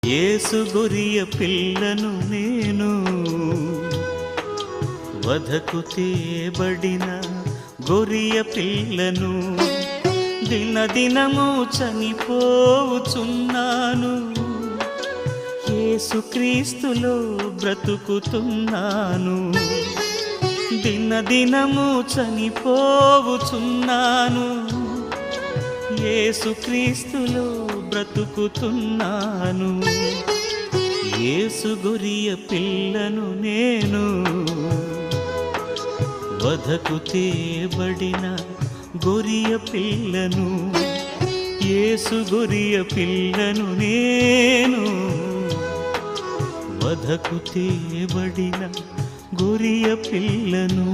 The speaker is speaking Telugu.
యేసు గొరియ పిల్లను నేను, వధకు తేబడిన గొరియ పిల్లను, దినదినము చనిపోవుచున్నాను, యేసుక్రీస్తులో బ్రతుకుతున్నాను. దినదినము చనిపోవుచున్నాను, యేసుక్రీస్తులో బ్రతుకుతున్నాను. యేసు గొరియ పిల్లను నేను, వధకు తేబడిన గొరియ పిల్లను, యేసు గొరియ పిల్లను నేను, వధకు తేబడిన గొరియ పిల్లను.